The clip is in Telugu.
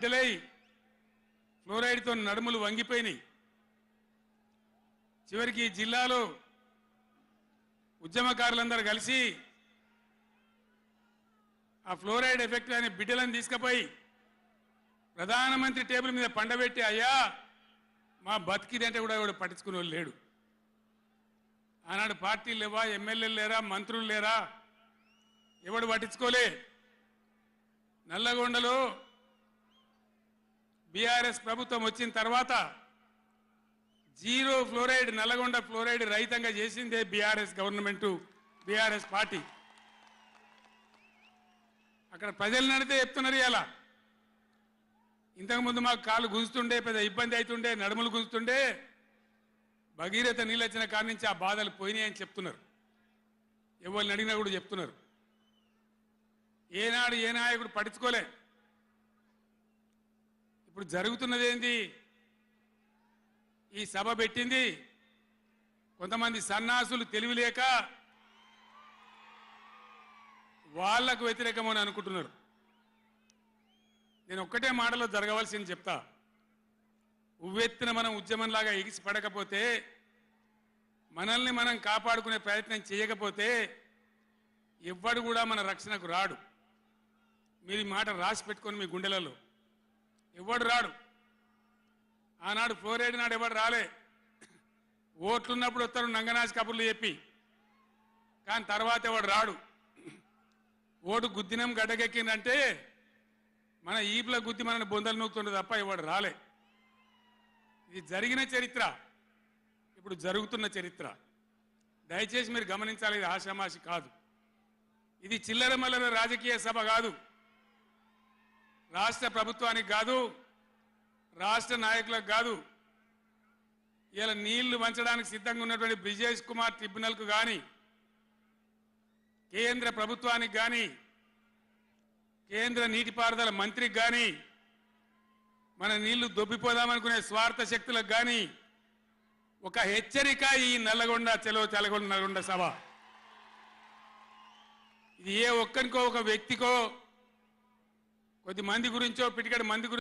బిడ్డలై ఫ్లోరైడ్తో నడుములు వంగిపోయినాయి. చివరికి జిల్లాలో ఉద్యమకారులందరూ కలిసి ఆ ఫ్లోరైడ్ ఎఫెక్ట్ అనే బిడ్డలను తీసుకుపోయి ప్రధానమంత్రి టేబుల్ మీద పండబెట్టి, అయ్యా మా బతికిదంటే కూడా ఎవడు పట్టించుకునే వాళ్ళు లేడు. ఆనాడు పార్టీలు లేవా, ఎమ్మెల్యేలు లేరా, మంత్రులు లేరా, ఎవడు పట్టించుకోలే. నల్లగొండలో బీఆర్ఎస్ ప్రభుత్వం వచ్చిన తర్వాత జీరో ఫ్లోరైడ్ నల్లగొండ ఫ్లోరైడ్ రహితంగా చేసిందే బీఆర్ఎస్ గవర్నమెంట్, బీఆర్ఎస్ పార్టీ. అక్కడ ప్రజలు నడితే చెప్తున్నారు. ఇలా ఇంతకుముందు మాకు కాళ్ళు గుంజుతుండే, పెద్ద ఇబ్బంది అవుతుండే, నడుములు గుంజుతుండే, భగీరథ నీళ్ళు వచ్చిన కాడి నుంచి ఆ బాధలు పోయినాయని చెప్తున్నారు. ఎవరిని అడిగినా కూడా చెప్తున్నారు. ఏనాడు ఏ నాయకుడు పట్టించుకోలే. ఇప్పుడు జరుగుతున్నది ఏంది? ఈ సభ పెట్టింది కొంతమంది సన్నాసులు తెలివిలేక వాళ్లకు వ్యతిరేకమని అనుకుంటున్నారు. నేను ఒక్కటే మాటలో జరగవలసింది చెప్తా. ఉవ్వెత్తున మనం ఉద్యమంలాగా ఎగిసి పడకపోతే, మనల్ని మనం కాపాడుకునే ప్రయత్నం చేయకపోతే ఎవ్వడు కూడా మన రక్షణకు రాడు. మీరు ఈ మాట రాసి పెట్టుకొని మీ గుండెలలో. ఎవడు రాడు. ఆనాడు ఫ్లోరైడ్ నాడు ఎవడు రాలే. ఓట్లున్నప్పుడు వస్తారు నంగనాచి కబుర్లు చెప్పి, కానీ తర్వాత ఎవడు రాడు. ఓటు గుద్దినం గడ్డకెక్కిందంటే మన ఈపుల గుద్ది మనని బొందలు నూకుతుండే తప్ప ఎవడు రాలే. ఇది జరిగిన చరిత్ర, ఇప్పుడు జరుగుతున్న చరిత్ర. దయచేసి మీరు గమనించాలి. ఇది ఆషామాషి కాదు. ఇది చిల్లర మల్లర రాజకీయ సభ కాదు. రాష్ట్ర ప్రభుత్వానికి కాదు, రాష్ట్ర నాయకులకు కాదు. ఇలా నీళ్లు వంచడానికి సిద్ధంగా ఉన్నటువంటి బ్రిజేష్ కుమార్ ట్రిబ్యునల్కు కానీ, కేంద్ర ప్రభుత్వానికి కానీ, కేంద్ర నీటిపారుదల మంత్రికి కానీ, మన నీళ్లు దొబ్బిపోదామనుకునే స్వార్థ శక్తులకు కానీ ఒక హెచ్చరిక ఈ నల్లగొండ చలో చలగొండ నల్గొండ సభ. ఇది ఏ ఒక్కరికో, ఒక వ్యక్తికో, కొద్ది మంది గురించో, పిటికడ మంది గురించి